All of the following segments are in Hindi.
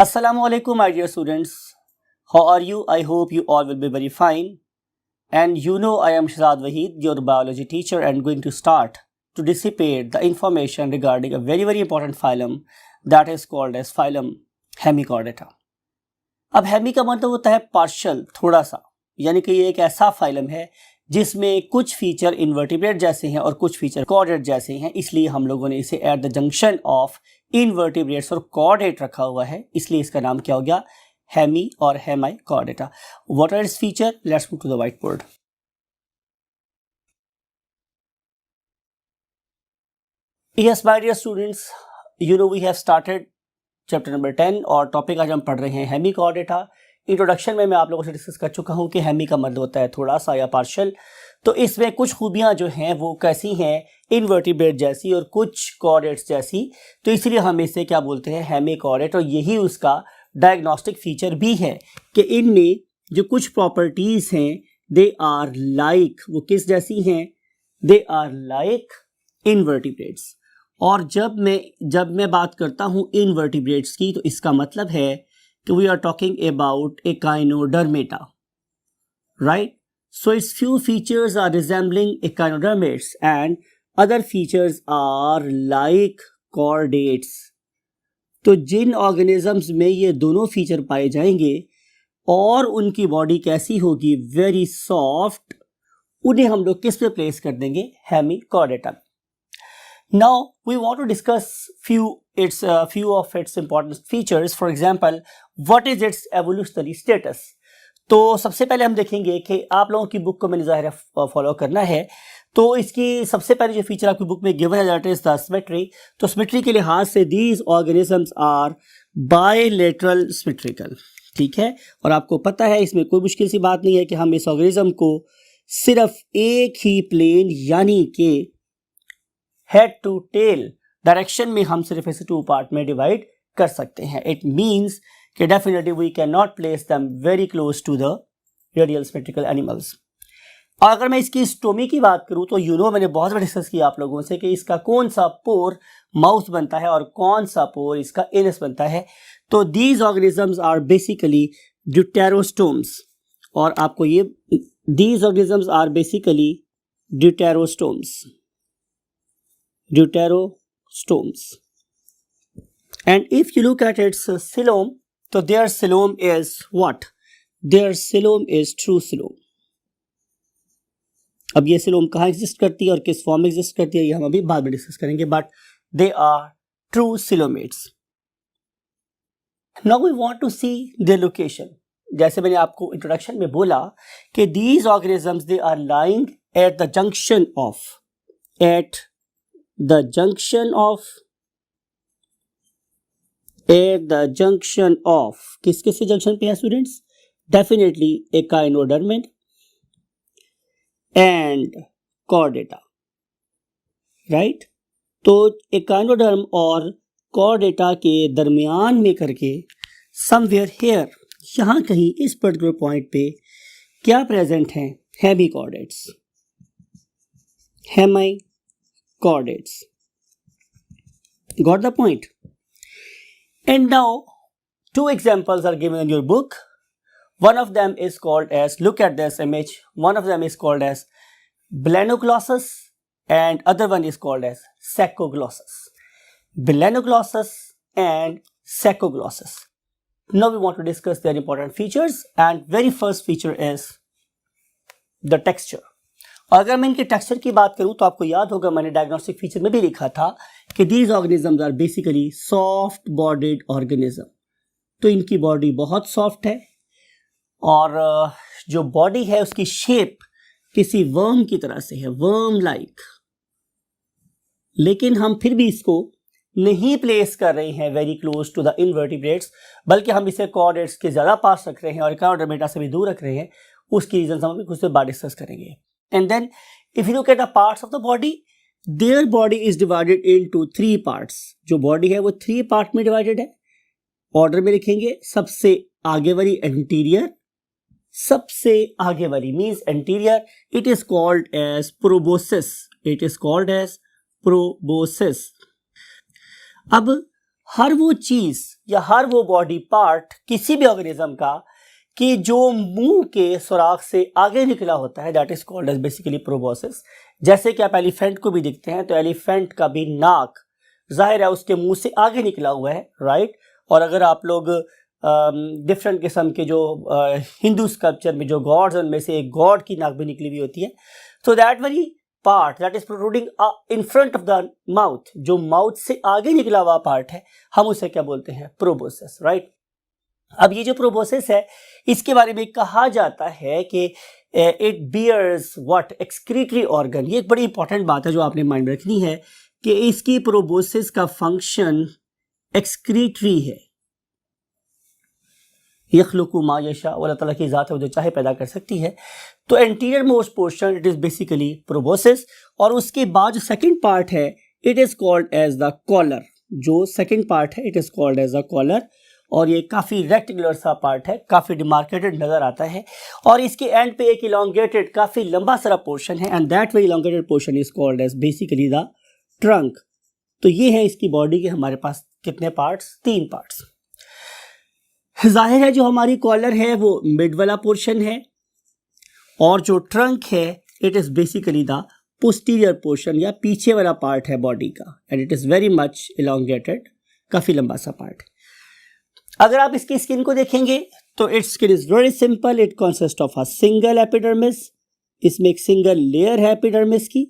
Assalamualaikum, my dear students. How are you? I hope you all will be very fine. And you know I am Shahzad Waheed, your biology teacher, and going to start to dissipate the information regarding a very important phylum that is called as phylum Hemichordata. अब हेमी का मतलब होता है पार्शियल, थोड़ा सा, यानी कि ये एक ऐसा फाइलम है जिसमें कुछ फीचर इन्वर्टिब्रेट जैसे हैं और कुछ फीचर कॉर्डेट जैसे हैं, इसलिए हम लोगों ने इसे at the junction of invertebrates और कॉर्डेट रखा हुआ है, इसलिए इसका नाम क्या हो गया, हेमी और Hemichordata. What are its feature? Let's move to the whiteboard. Yes my dear students, you know we have started chapter number 10 और टॉपिक आज हम पढ़ रहे हैं हेमिकॉर्डेटा. इंट्रोडक्शन में मैं आप लोगों से डिस्कस कर चुका हूं कि हेमी का मतलब होता है थोड़ा सा या पार्शियल. तो इसमें कुछ खूबियां जो हैं वो कैसी हैं, इन्वर्टिब्रेट जैसी और कुछ कॉर्डेट्स जैसी, तो इसलिए हम इसे क्या बोलते हैं, हेमिकॉर्डेट. और यही उसका डायग्नोस्टिक फीचर भी है कि इनमें जो कुछ प्रॉपर्टीज हैं दे आर लाइक, वो किस जैसी हैं, दे आर लाइक इन्वर्टिब्रेट्स. और जब मैं बात करता हूं इन्वर्टिब्रेट्स की, तो इसका मतलब है कि we are talking about Echinodermata, right? So its few features are resembling echinoderms and other features are like chordates. तो जिन ऑर्गेनिजम्स में ये दोनों फीचर पाए जाएंगे और उनकी बॉडी कैसी होगी, वेरी सॉफ्ट, उन्हें हम लोग किस पे प्लेस कर देंगे, Hemichordata. Now we want to discuss few of its important features. For example, what is its evolutionary status? तो सबसे पहले हम देखेंगे कि आप लोगों की बुक को मैंने ज़ाहिर फॉलो करना है, तो इसकी सबसे पहले जो फीचर आपकी बुक में गिवन है दैट इज द सिमेट्री. तो सिमेट्री के लिहाज से these organisms are bilateral symmetrical, ठीक है. और आपको पता है इसमें कोई मुश्किल सी बात नहीं है कि हम इस ऑर्गेनिज्म को सिर्फ एक ही प्लेन यानी कि हेड टू टेल डायरेक्शन में हम सिर्फ इसे टू पार्ट में डिवाइड कर सकते हैं. इट मीन्स कि definitely we can not place them very close to the radial symmetrical animals. और अगर मैं इसकी स्टोमी की बात करूं तो यू नो मैंने बहुत बार डिस्कस किया आप लोगों से कि इसका कौन सा पोर माउथ बनता है और कौन सा पोर इसका एनस बनता है. तो these organisms are basically deuterostomes, और आपको ये these organisms are basically deuterostomes. And if you look at its coelom, so their coelom is what? Their coelom is true coelom. अब ये coelom कहाँ एग्जिस्ट करती है और किस फॉर्म में एग्जिस्ट करती है ये हम अभी बाद में डिस्कस करेंगे, but they are true coelomates. Now we want to see their location. जैसे मैंने आपको इंट्रोडक्शन में बोला कि these organisms they are lying at the junction of किस किस जंक्शन पे है students, definitely echinoderm and Chordata, right. तो एकाइनोडर्म और कॉर्डेटा के दरमियान में करके समवेयर हियर, यहां कहीं इस पर्टिकुलर पॉइंट पे क्या प्रेजेंट है, hemichordates. Chordates. Got the point? And now two examples are given in your book. One of them is called as, look at this image, one of them is called as Blanoglossus and other one is called as Saccoglossus. Blanoglossus and Saccoglossus. Now we want to discuss their important features, and very first feature is the texture. अगर मैं इनके टेक्सचर की बात करूं तो आपको याद होगा मैंने डायग्नोस्टिक फीचर में भी लिखा था कि these organisms are basically soft bodied organism. तो इनकी बॉडी बहुत सॉफ्ट है और जो बॉडी है उसकी शेप किसी वर्म की तरह से है, वर्म लाइक. लेकिन हम फिर भी इसको नहीं प्लेस कर रहे हैं very close to the invertebrates, बल्कि हम इसे कॉर्डेट्स के ज़्यादा पास रख रहे हैं और एकाइनोडर्मेटा से भी दूर रख रहे हैं. उसकी रीजन हम कुछ बाद डिस्कस करेंगे. And then if you look at the parts of the body, their body is divided into 3 parts. जो body है वो 3 part में divided है. ऑर्डर में लिखेंगे, सबसे आगे वाली anterior, सबसे आगे वाली means anterior, it is called as proboscis. अब हर वो चीज या हर वो बॉडी पार्ट किसी भी ऑर्गेनिज्म का कि जो मुंह के सुराख से आगे निकला होता है, that is called as basically proboscis. जैसे कि आप एलिफेंट को भी देखते हैं तो एलिफेंट का भी नाक जाहिर है उसके मुंह से आगे निकला हुआ है, राइट। और अगर आप लोग डिफरेंट किस्म के जो हिंदू स्कल्पचर में जो गॉड्स उनमें से एक गॉड की नाक भी निकली हुई होती है, तो that very part that is protruding in front of the mouth, जो माउथ से आगे निकला हुआ पार्ट है, हम उसे क्या बोलते हैं, प्रोबोसिस, राइट। अब ये जो प्रोबोसिस है इसके बारे में कहा जाता है कि it bears what, excretory organ. ये एक बड़ी इंपॉर्टेंट बात है जो आपने माइंड में रखनी है कि इसकी प्रोबोसिस का फंक्शन एक्सक्रीटरी है। यखलुकु मा यशा, अल्लाह ताला की ज़ात है, वो जो चाहे पैदा कर सकती है। तो anterior most portion it is basically proboscis, और उसके बाद जो सेकंड पार्ट है it is called as the collar. जो सेकंड पार्ट है it is called as the collar, और ये काफ़ी रेक्टेंगुलर सा पार्ट है, काफ़ी डिमार्केटेड नज़र आता है, और इसके एंड पे एक इलोंगेटेड काफ़ी लंबा सारा पोर्शन है, and that way elongated portion is called as basically the trunk. तो ये है इसकी बॉडी के हमारे पास कितने पार्ट्स, 3 पार्ट्स। जाहिर है जो हमारी कॉलर है वो मिड वाला पोर्शन है, और जो ट्रंक है it is basically the posterior portion या पीछे वाला पार्ट है बॉडी का, and it is very much elongated, काफ़ी लंबा सा पार्ट है। अगर आप इसकी स्किन को देखेंगे तो it's skin is very simple, it consist of a single epidermis. इसमें एक सिंगल लेयर है एपिडर्मिस की,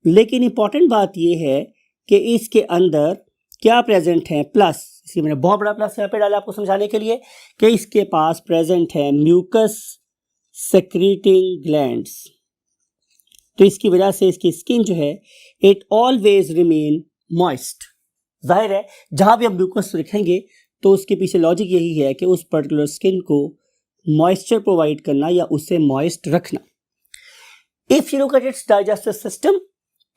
लेकिन इंपॉर्टेंट बात यह है कि इसके अंदर क्या प्रेजेंट है, प्लस, इसी मैंने बहुत बड़ा प्लस यहाँ पे डाला आपको समझाने के लिए कि इसके पास प्रेजेंट है म्यूकस सेक्रीटिंग ग्लैंड्स। तो इसकी वजह से इसकी स्किन जो है इट ऑलवेज रिमेन मॉइस्ट। जाहिर है जहाँ भी हम म्यूकस रखेंगे तो उसके पीछे लॉजिक यही है कि उस पर्टिकुलर स्किन को मॉइस्चर प्रोवाइड करना या उसे मॉइस्ट रखना। If you look at it's digestive system,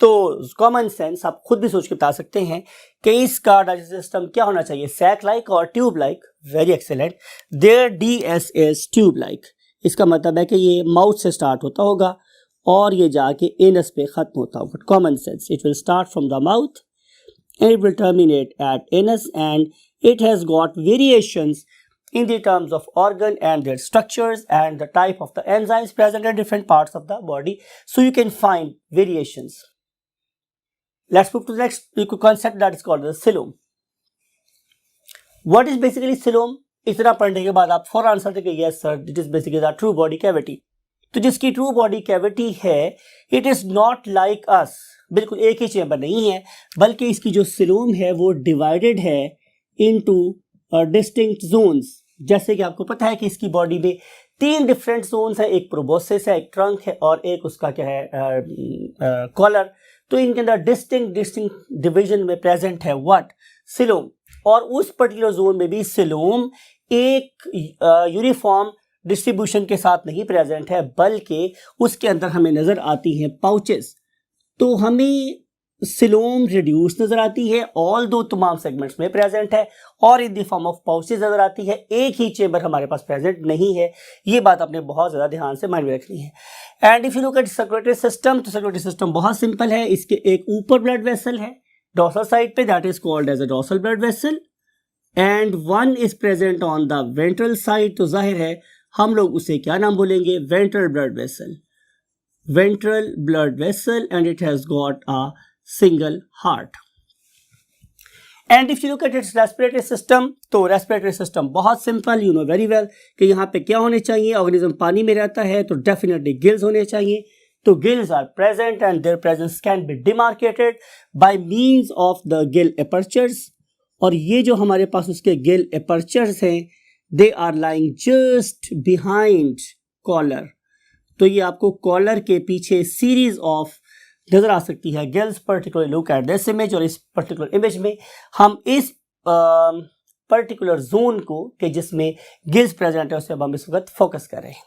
तो कॉमन सेंस आप खुद भी सोच के बता सकते हैं कि इसका डाइजेस्टिव सिस्टम क्या होना चाहिए, सैक लाइक और tube like. Very excellent, their DS is tube like. इसका मतलब है कि ये माउथ से स्टार्ट होता होगा और ये जाके एनस पे खत्म होता होगा। Common sense, it will start from the mouth and it will terminate at anus, and it has got variations in the terms of organ and their structures and the type of the enzymes present in different parts of the body, so you can find variations. Let's move to the next concept that is called the coelom. What is basically coelom? इतना पढ़ने के बाद आप फौरन आंसर देंगे yes sir, it is basically the true body cavity. तो जिसकी ट्रू बॉडी कैविटी है it is not like us, बिल्कुल एक ही चेंबर नहीं है, बल्कि इसकी जो सिलोम है वो डिवाइडेड है इनटू डिस्टिंक्ट जोन्स। जैसे कि आपको पता है कि इसकी बॉडी में 3 डिफरेंट जोन्स हैं, एक प्रोबोसिस है, एक ट्रंक है और एक उसका क्या है कॉलर। तो इनके अंदर डिस्टिंक्ट डिवीजन में प्रेजेंट है व्हाट, सिलोम, और उस पर्टिकुलर जोन में भी सिलोम एक यूनिफॉर्म डिस्ट्रीब्यूशन के साथ नहीं प्रेजेंट है, बल्कि उसके अंदर हमें नज़र आती हैं पाउचेस। तो हमें सिलोम रिड्यूस नज़र आती है, ऑल दो तमाम सेगमेंट्स में प्रेजेंट है, और in the form of pouches नज़र आती है, एक ही चेंबर हमारे पास प्रेजेंट नहीं है। ये बात आपने बहुत ज़्यादा ध्यान से माइंड में रखनी है। And if you look at circulatory system, तो सर्कुलेटरी सिस्टम बहुत सिंपल है। इसके एक ऊपर ब्लड वेसल है डॉर्सल साइड पे, that is called as a dorsal blood vessel, and one is present on the ventral side. तो जाहिर है हम लोग उसे क्या नाम बोलेंगे, ventral blood vessel, ventral blood vessel, and it has got a single heart. And if you look at it's respiratory system, तो रेस्पिरेटरी सिस्टम बहुत simple, you know very well कि यहाँ पे क्या होने चाहिए, ऑर्गेनिज्म पानी में रहता है तो डेफिनेटली गिल्स होने चाहिए। तो gills are present and their presence can be demarcated by means of the gill apertures, और ये जो हमारे पास उसके गिल एपर्चर्स हैं they are lying just behind collar. तो ये आपको कॉलर के पीछे सीरीज ऑफ नजर आ सकती है gills. Particular look at this image, और इस पर्टिकुलर इमेज में हम इस पर्टिकुलर जोन को कि जिसमें गिल्स प्रेजेंट है उसे अब हम इस वक्त फोकस कर रहे हैं।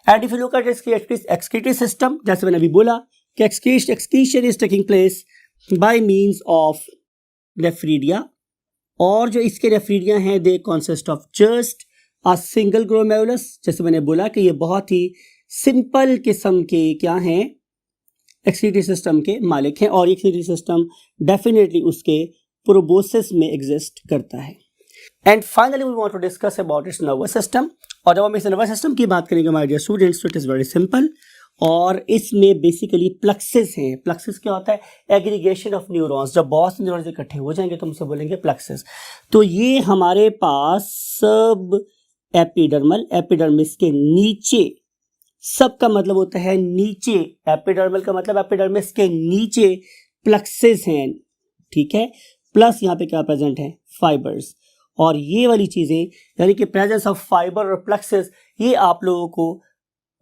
And if you look eight excretory system, जैसे मैंने अभी बोला कि excretion is taking place by means of nephridia, और जो इसके नेफ्रीडिया हैं they consist of just a single glomerulus. जैसे मैंने बोला कि ये बहुत ही सिंपल किस्म के क्या हैं, एक्सक्रीटरी सिस्टम के मालिक हैं, और एक्सक्रीटरी सिस्टम डेफिनेटली उसके प्रोबोसिस में एग्जिस्ट करता है। And finally we want to discuss about its nervous system. और जब हम इस नर्वस सिस्टम की बात करेंगे माय डियर स्टूडेंट्स, तो इट इज़ वेरी सिंपल। और इसमें बेसिकली प्लक्सेस हैं। प्लक्सेस क्या होता है? Aggregation of neurons. जब बहुत से न्यूरॉन्स इकट्ठे हो जाएंगे तो हम उसे बोलेंगे प्लक्सेस। तो ये हमारे पास सब एपिडर्मल, एपिडर्मिस के नीचे, सब का मतलब होता है नीचे, एपिडर्मल का मतलब एपिडर्मिस के नीचे प्लक्सेस हैं, ठीक है। प्लस यहाँ पे क्या प्रेजेंट है? फाइबर्स। और ये वाली चीज़ें यानी कि प्रेजेंस ऑफ फाइबर और प्लक्सेस, ये आप लोगों को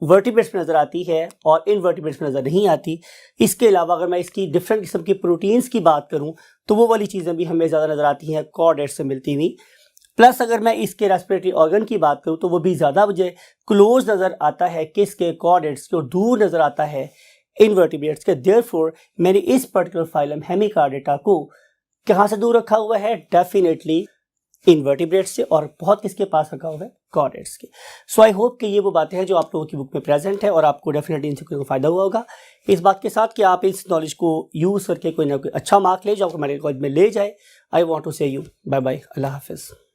वर्टिब्रेट्स में नज़र आती है और इनवर्टिब्रेट्स में नज़र नहीं आती। इसके अलावा अगर मैं इसकी डिफरेंट किस्म की प्रोटीन्स की बात करूं तो वो वाली चीज़ें भी हमें ज़्यादा नज़र आती हैं कॉर्डेट्स से मिलती हुई। प्लस अगर मैं इसके रेस्पिरेटरी ऑर्गन की बात करूं तो वो भी ज़्यादा मुझे क्लोज नज़र आता है किसके? कॉर्डेट्स के। और दूर नज़र आता है इनवर्टिब्रेट्स के। देयरफॉर मैंने इस पर्टिकुलर फाइलम हेमिकार्डेटा को कहाँ से दूर रखा हुआ है? डेफिनेटली इनवर्टिब्रेट्स से। और बहुत किसके पास रखा हुआ है? कॉर्डेट्स के। सो आई होप कि ये वो बातें हैं जो आप लोगों की बुक में प्रेजेंट है और आपको डेफिनेटली इनसे कोई फायदा हुआ होगा। इस बात के साथ कि आप इस नॉलेज को यूज़ करके कोई ना कोई अच्छा मार्क ले जो आपको मेडिकल कॉलेज में ले जाए। आई वॉन्ट टू से यू बाय बाय, अल्लाह हाफिज़।